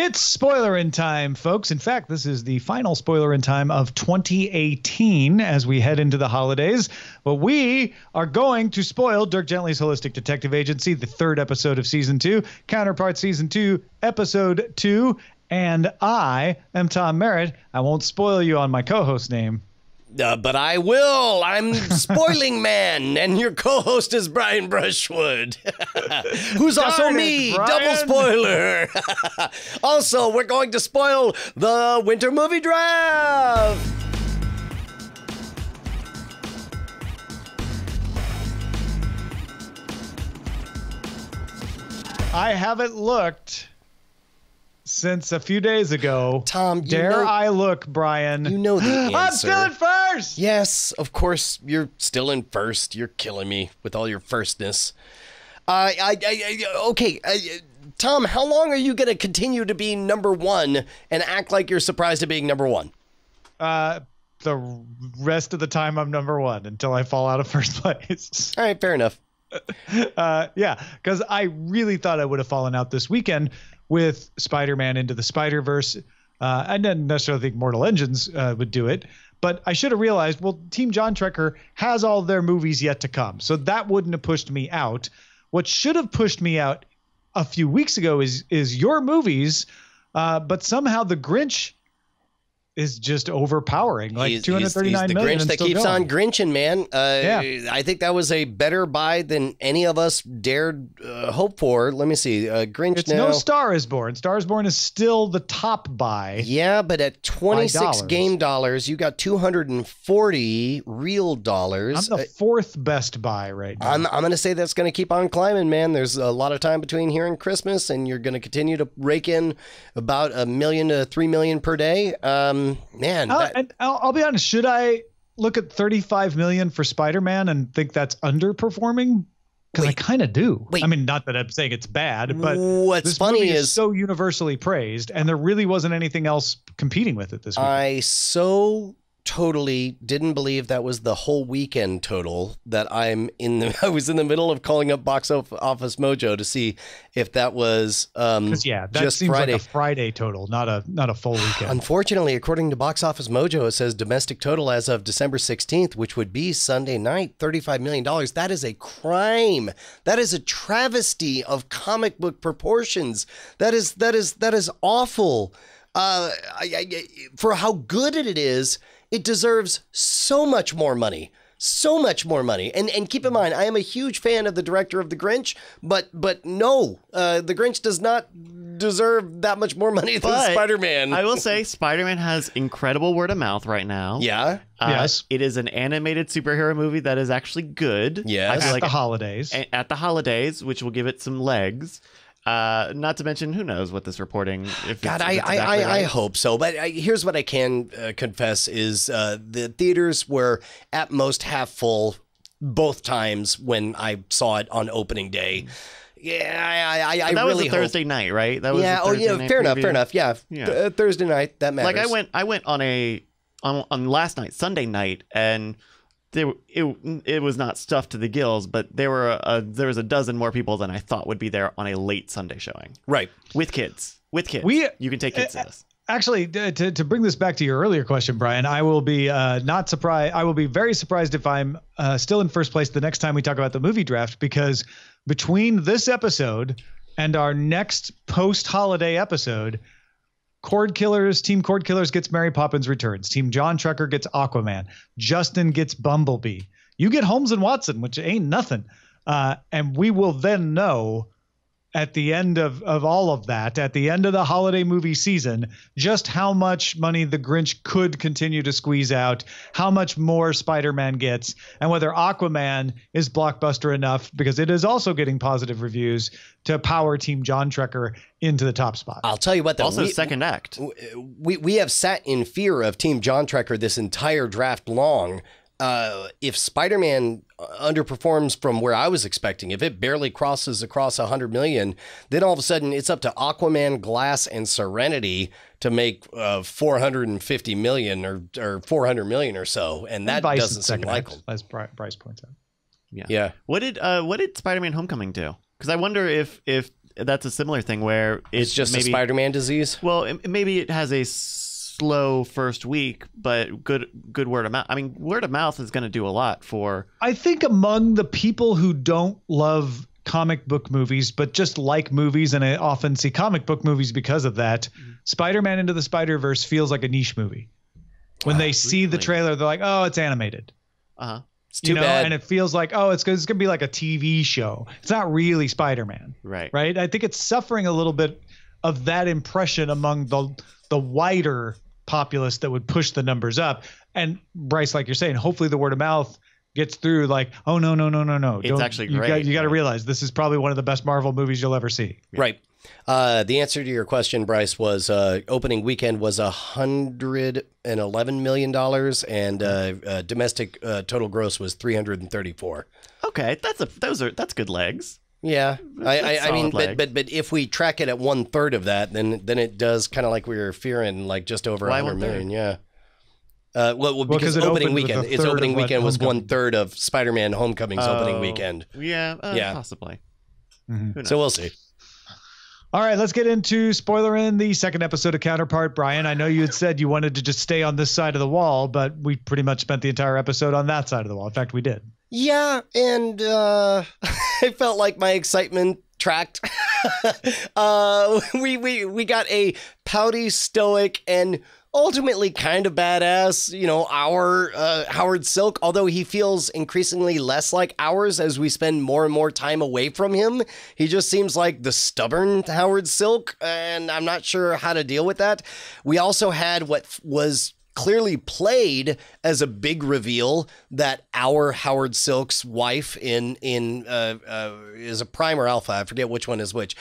It's Spoilerin Time, folks. In fact, this is the final Spoilerin Time of 2018 as we head into the holidays. But we are going to spoil Dirk Gently's Holistic Detective Agency, the third episode of Season 2, Counterpart Season 2, Episode 2. And I am Tom Merritt. I won't spoil you on my co-host name. But I will. I'm Spoiling Man, and your co-host is Brian Brushwood, who's also me, double spoiler. Also, we're going to spoil the Winter Movie Draft. I haven't looked since a few days ago. Tom, dare I look, Brian? You know the answer. I'm still in first! Yes, of course, you're still in first. You're killing me with all your firstness. Okay, Tom, how long are you going to continue to be number one and act like you're surprised at being number one? The rest of the time I'm number one until I fall out of first place. All right, fair enough. Yeah, because I really thought I would have fallen out this weekend with Spider-Man Into the Spider-Verse. I didn't necessarily think Mortal Engines would do it, but I should have realized, well, Team John Trekker has all their movies yet to come, so that wouldn't have pushed me out. What should have pushed me out a few weeks ago is your movies, but somehow The Grinch is just overpowering, like $239 million. He's the Grinch that keeps on Grinching, man. Yeah. I think that was a better buy than any of us dared hope for. Let me see. Grinch it's now. No Star is Born. Star is Born is still the top buy. Yeah, but at 26 game dollars, you got 240 real dollars. I'm the fourth best buy right now. I'm going to say that's going to keep on climbing, man. There's a lot of time between here and Christmas, and you're going to continue to rake in about $1 million to $3 million per day. Man, I'll be honest. Should I look at 35 million for Spider-Man and think that's underperforming? Because I kind of do. I mean, not that I'm saying it's bad, but what's funny is so universally praised, and there really wasn't anything else competing with it this week. I so totally didn't believe that was the whole weekend total that I was in the middle of calling up Box Office Mojo to see if that was that just seems Friday. like a Friday total, not a full weekend. Unfortunately, according to Box Office Mojo, it says domestic total as of December 16th, which would be Sunday night, $35 million. That is a crime. That is a travesty of comic book proportions. That is awful. For how good it is, it deserves so much more money. So much more money. And keep in mind, I am a huge fan of the director of The Grinch, but no, The Grinch does not deserve that much more money than Spider-Man. I will say Spider-Man has incredible word of mouth right now. Yeah. Yes. It is an animated superhero movie that is actually good. Yes. At the holidays. At the holidays, which will give it some legs. Not to mention, who knows what this reporting. I hope so. But here's what I can confess is the theaters were at most half full both times when I saw it on opening day. Yeah, I that really was a Thursday night, right? That was fair enough. Yeah. Thursday night, that matters. Like I went on last night, Sunday night, and it was not stuffed to the gills, but there was a dozen more people than I thought would be there on a late Sunday showing. Right. With kids. You can take kids to this. Actually, to bring this back to your earlier question, Brian, I will be not surprised. I will be very surprised if I'm still in first place the next time we talk about the movie draft, because between this episode and our next post-holiday episode, Team Cordkillers gets Mary Poppins Returns. Team John Trekker gets Aquaman. Justin gets Bumblebee. You get Holmes and Watson, which ain't nothing. And we will then know at the end of all of that, at the end of the holiday movie season, just how much money the Grinch could continue to squeeze out, how much more Spider-Man gets, and whether Aquaman is blockbuster enough, because it is also getting positive reviews, to power Team John Trekker into the top spot. I'll tell you what, though. Also, second act. We have sat in fear of Team John Trekker this entire draft long. If Spider-Man underperforms from where I was expecting, if it barely crosses across 100 million, then all of a sudden it's up to Aquaman, Glass, and Serenity to make 450 million or 400 million or so, and that doesn't seem likely, as Bryce points out. Yeah. What did Spider-Man Homecoming do? Because I wonder if that's a similar thing where It's just a Spider-Man disease. Well, maybe it has a slow first week, but good word of mouth. I mean, word of mouth is going to do a lot for. I think among the people who don't love comic book movies, but just like movies, and I often see comic book movies because of that, Spider-Man Into the Spider-Verse feels like a niche movie. When they see the trailer, they're like, oh, it's animated. Uh-huh. It's too bad. And it feels like, oh, it's going to be like a TV show. It's not really Spider-Man. Right. Right. I think it's suffering a little bit of that impression among the wider populace that would push the numbers up. And Bryce, like you're saying, hopefully the word of mouth gets through like, oh, no. It's actually great. You got to realize this is probably one of the best Marvel movies you'll ever see. Right. The answer to your question, Bryce, was opening weekend was $111 million, and domestic total gross was 334. Okay, that's good legs. Yeah, I mean, but if we track it at 1/3 of that, then it does kind of like we were fearing, like just over 100 million. Yeah. Well, because opening weekend, its opening weekend was 1/3 of Spider-Man: Homecoming's opening weekend. Yeah, possibly. Mm-hmm. So we'll see. All right, let's get into Spoilerin, the second episode of Counterpart. Brian, I know you had said you wanted to just stay on this side of the wall, but we pretty much spent the entire episode on that side of the wall. In fact, we did. Yeah, and I felt like my excitement tracked. We got a pouty, stoic, and ultimately kind of badass, our Howard Silk, although he feels increasingly less like ours as we spend more and more time away from him. He just seems like the stubborn Howard Silk, and I'm not sure how to deal with that. We also had what was clearly played as a big reveal that our Howard Silk's wife is a Prime or Alpha. I forget which one is which.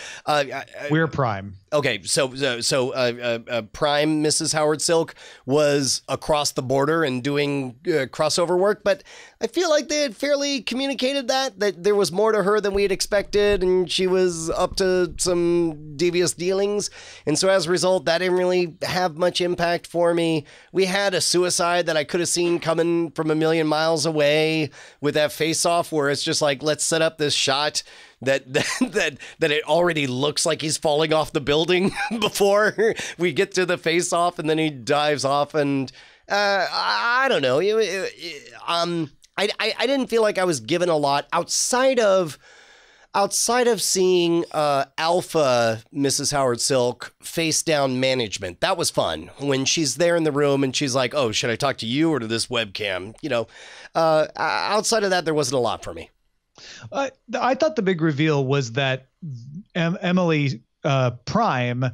We're Prime. Okay, so Prime Mrs. Howard Silk was across the border and doing crossover work, but I feel like they had fairly communicated that there was more to her than we had expected, and she was up to some devious dealings. And so as a result, that didn't really have much impact for me. We had a suicide that I could have seen coming from a million miles away with that face-off where it's just like, let's set up this shot that it already looks like he's falling off the building before we get to the face-off, and then he dives off, and I don't know. I didn't feel like I was given a lot outside of seeing Alpha Mrs. Howard Silk face down management. That was fun when she's there in the room and she's like, oh, should I talk to you or to this webcam? Outside of that, there wasn't a lot for me. I thought the big reveal was that Emily Prime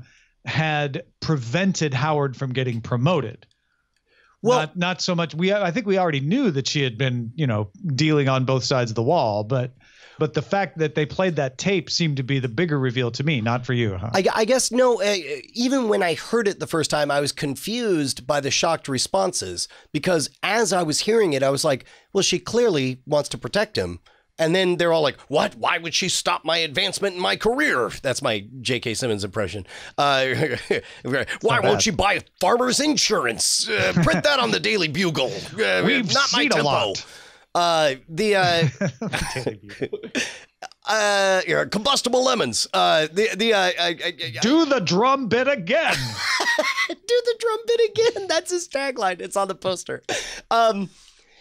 had prevented Howard from getting promoted. Well, not so much. I think we already knew that she had been, dealing on both sides of the wall, but the fact that they played that tape seemed to be the bigger reveal to me, not for you, huh? I guess no. Even when I heard it the first time, I was confused by the shocked responses, because as I was hearing it, I was like, well, she clearly wants to protect him. And then they're all like, what? Why would she stop my advancement in my career? That's my J.K. Simmons impression. Why won't she buy farmer's insurance? Print that on the Daily Bugle. We've not my seen tempo. a lot. Combustible lemons. Do the drum bit again. Do the drum bit again. That's his tagline. It's on the poster.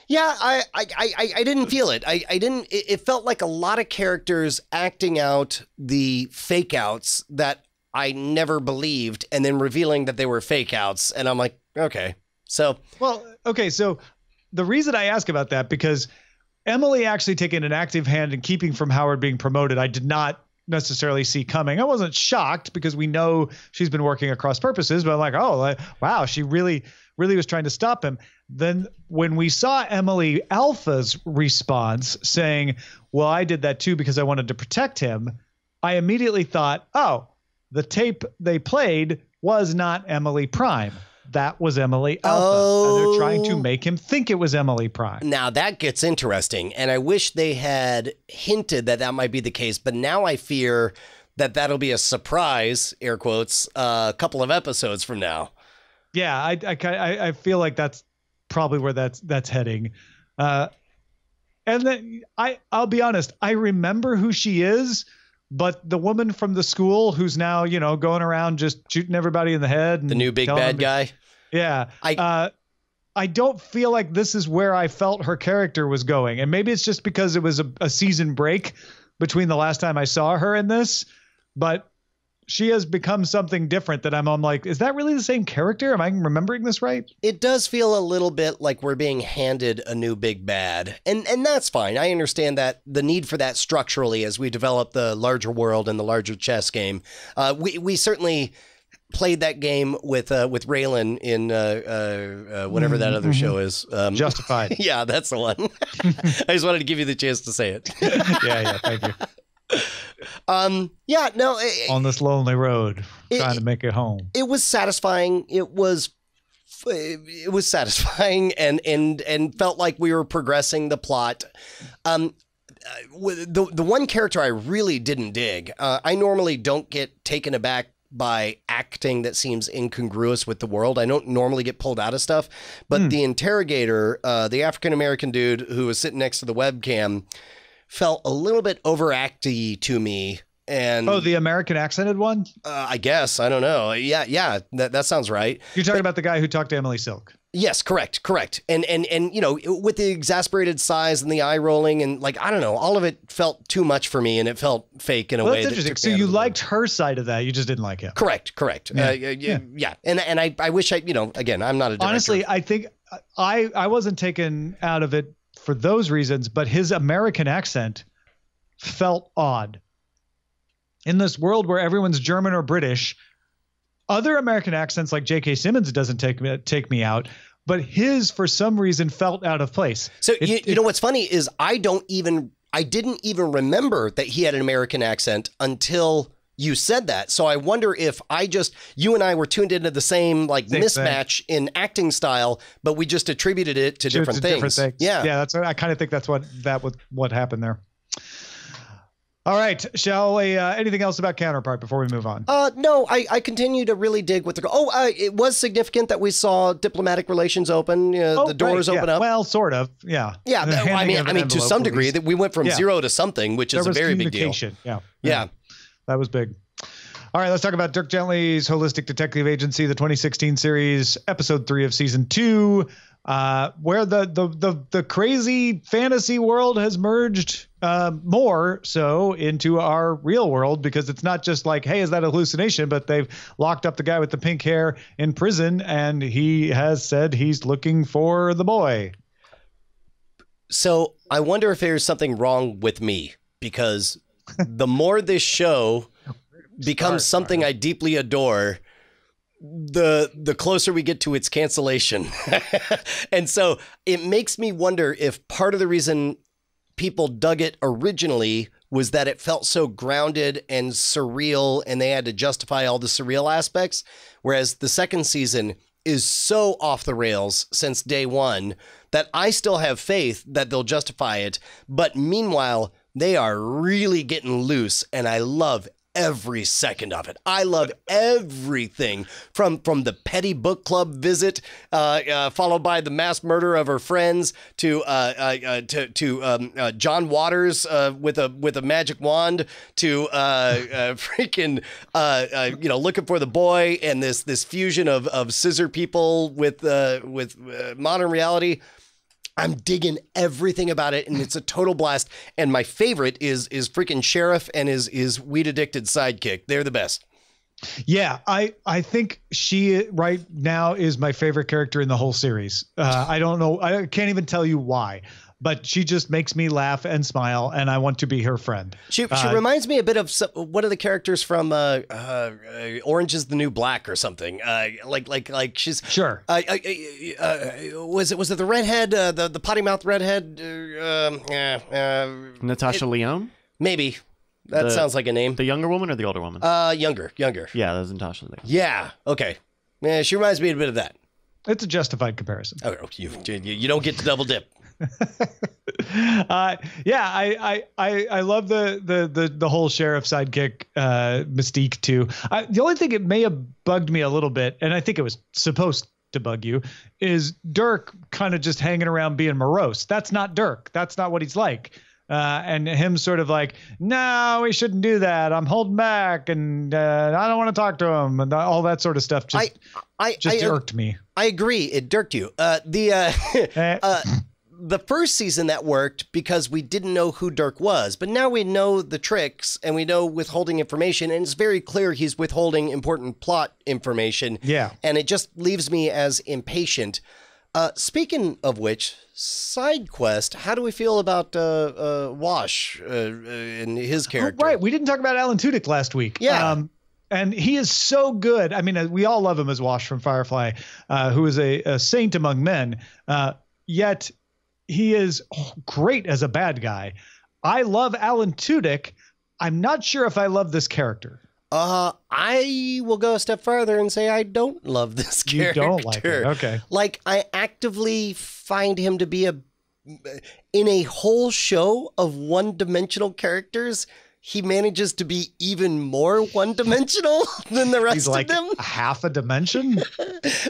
Yeah, I didn't feel it. I didn't. It felt like a lot of characters acting out the fake outs that I never believed, and then revealing that they were fake outs. And I'm like, okay. So the reason I ask about that, because Emily actually taking an active hand in keeping from Howard being promoted, I did not necessarily see coming. I wasn't shocked because we know she's been working across purposes, but I'm like, oh, wow, she really was trying to stop him. Then when we saw Emily Alpha's response saying, well, I did that too because I wanted to protect him, I immediately thought, oh, the tape they played was not Emily Prime. That was Emily Alpha. And they're trying to make him think it was Emily Prime. Now that gets interesting. And I wish they had hinted that might be the case. But now I fear that that'll be a surprise, air quotes, a couple of episodes from now. Yeah, I feel like that's probably where that's heading. And then I'll be honest, I remember who she is, But the woman from the school who's now, going around just shooting everybody in the head. And the new big bad guy. Yeah. I don't feel like this is where I felt her character was going. And maybe it's just because it was a season break between the last time I saw her in this, but she has become something different that I'm like, is that really the same character? Am I remembering this right? It does feel a little bit like we're being handed a new big bad. And that's fine. I understand that the need for that structurally as we develop the larger world and the larger chess game. We certainly played that game with Raylan in whatever that other show is. Justified. Yeah, that's the one. I just wanted to give you the chance to say it. Yeah, thank you. On this lonely road, trying to make it home. It was satisfying. It was satisfying and felt like we were progressing the plot. The one character I really didn't dig, I normally don't get taken aback by acting that seems incongruous with the world. I don't normally get pulled out of stuff, but the interrogator, the African-American dude who was sitting next to the webcam, felt a little bit overacty to me. And the American accented one? I guess. I don't know. Yeah. That sounds right. You're talking about the guy who talked to Emily Silk. Yes, correct. And with the exasperated sighs and the eye rolling and I don't know, all of it felt too much for me and it felt fake in a way. That's interesting. So you liked her side of that. You just didn't like him. Correct. Yeah. And I wish again, I'm not a director. Honestly, I think I wasn't taken out of it for those reasons, but his American accent felt odd. In this world where everyone's German or British, other American accents like J.K. Simmons doesn't take me out, but his for some reason felt out of place. So you know what's funny is I didn't even remember that he had an American accent until you said that. So I wonder if you and I were tuned into the same mismatch in acting style, but we just attributed it to different things. Yeah. That's I kind of think that's what happened there. All right. Shall we, anything else about Counterpart before we move on? No, I continue to really dig what it was significant that we saw diplomatic relations open, the doors open up. Well, sort of. Yeah. Yeah. I mean, to some degree that we went from zero to something, which is a very big deal. Yeah. That was big. All right, let's talk about Dirk Gently's Holistic Detective Agency, the 2016 series, episode 3 of season 2, where the crazy fantasy world has merged more so into our real world, because it's not just like, hey, is that a hallucination? But they've locked up the guy with the pink hair in prison, and he has said he's looking for the boy. So I wonder if there's something wrong with me, because the more this show becomes something I deeply adore, the closer we get to its cancellation. And so it makes me wonder if part of the reason people dug it originally was that it felt so grounded and surreal, and they had to justify all the surreal aspects, whereas the second season is so off the rails since day one that I still have faith that they'll justify it. But meanwhile, they are really getting loose, and I love every second of it. I love everything from the petty book club visit, followed by the mass murder of her friends, to John Waters with a magic wand, to looking for the boy, and this fusion of scissor people with modern reality. I'm digging everything about it, and it's a total blast. And my favorite is freaking Sheriff and his weed addicted sidekick. They're the best. Yeah, I think she right now is my favorite character in the whole series. I don't know. I can't even tell you why, but she just makes me laugh and smile, and I want to be her friend. She reminds me a bit of one of the characters from Orange is the New Black or something. Like she's sure. Was it the redhead, the potty mouth redhead? Natasha Lyonne? Maybe. That sounds like a name. The younger woman or the older woman? Younger. Yeah, that's Natasha Lyonne. Yeah. Okay. Yeah, she reminds me a bit of that. It's a justified comparison. Oh, you don't get to double dip. I love the whole sheriff sidekick mystique too. The only thing it may have bugged me a little bit, and I think it was supposed to bug you, is Dirk kind of just hanging around being morose. That's not Dirk. That's not what he's like. and him sort of like, no, we shouldn't do that. I'm holding back, and I don't want to talk to him, and all that sort of stuff just irked me. I agree. It dirked you. The first season that worked because we didn't know who Dirk was, but now we know the tricks and we know withholding information, and it's very clear he's withholding important plot information. Yeah. And it just leaves me as impatient. Speaking of which, side quest, how do we feel about Wash and his character? Oh, right. We didn't talk about Alan Tudyk last week. Yeah. And he is so good. I mean, we all love him as Wash from Firefly, who is a saint among men. Yet he is great as a bad guy. I love Alan Tudyk. I'm not sure if I love this character. I will go a step further and say I don't love this character. You don't like it. Okay. Like, I actively find him to be in a whole show of one-dimensional characters, he manages to be even more one-dimensional than the rest He's like of them. Half a dimension?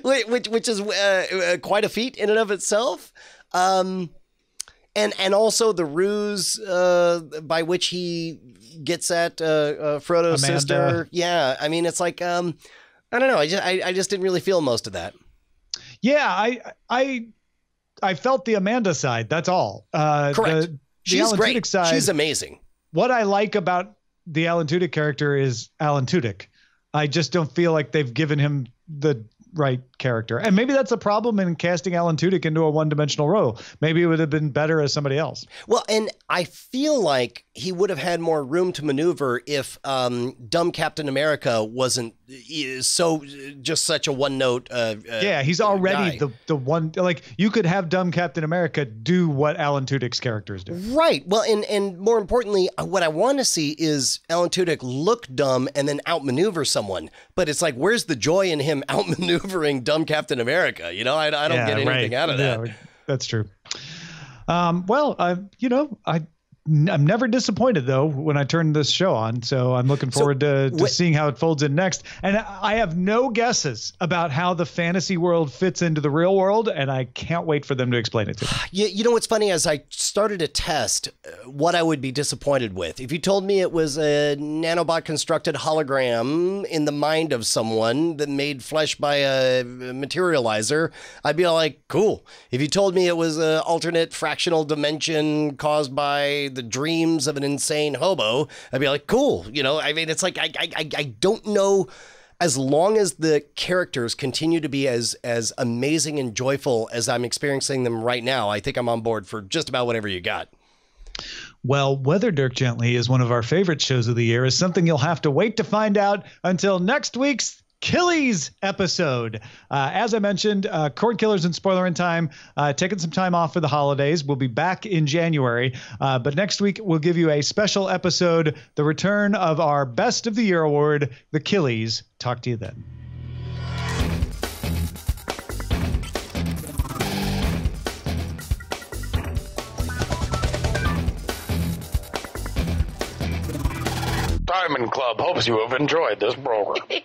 which is quite a feat in and of itself. And also the ruse by which he gets at Frodo's Amanda. sister. Yeah, I mean, it's like I don't know. I just didn't really feel most of that. Yeah, I felt the Amanda side. That's all. Correct. She's Alan great. Tudyk side, She's amazing. What I like about the Alan Tudyk character is Alan Tudyk. I just don't feel like they've given him the right character. And maybe that's a problem in casting Alan Tudyk into a one-dimensional role. Maybe it would have been better as somebody else. Well, and I feel like he would have had more room to maneuver if dumb Captain America wasn't just such a one-note yeah, he's already the one. Like, you could have dumb Captain America do what Alan Tudyk's characters do. Right. Well, and more importantly, what I want to see is Alan Tudyk look dumb and then outmaneuver someone. But it's like, where's the joy in him outmaneuvering dumb Captain America? You know, I don't get anything out of that. Yeah, that's true. I'm never disappointed, though, when I turn this show on. So I'm looking forward to seeing how it folds in next. And I have no guesses about how the fantasy world fits into the real world, and I can't wait for them to explain it to me. You know what's funny? As I started to test what I would be disappointed with, if you told me it was a nanobot constructed hologram in the mind of someone that made flesh by a materializer, I'd be all like, cool. If you told me it was an alternate fractional dimension caused by the dreams of an insane hobo, I'd be like, cool. You know, I mean, it's like, I don't know, as long as the characters continue to be as amazing and joyful as I'm experiencing them right now, I think I'm on board for just about whatever you got. Well, whether Dirk Gently is one of our favorite shows of the year is something you'll have to wait to find out until next week's Killies episode. As I mentioned, Cordkillers and Spoilerin Time taking some time off for the holidays. We'll be back in January, but next week we'll give you a special episode, the return of our Best of the Year award, the Killies. Talk to you then. Diamond Club hopes you have enjoyed this program.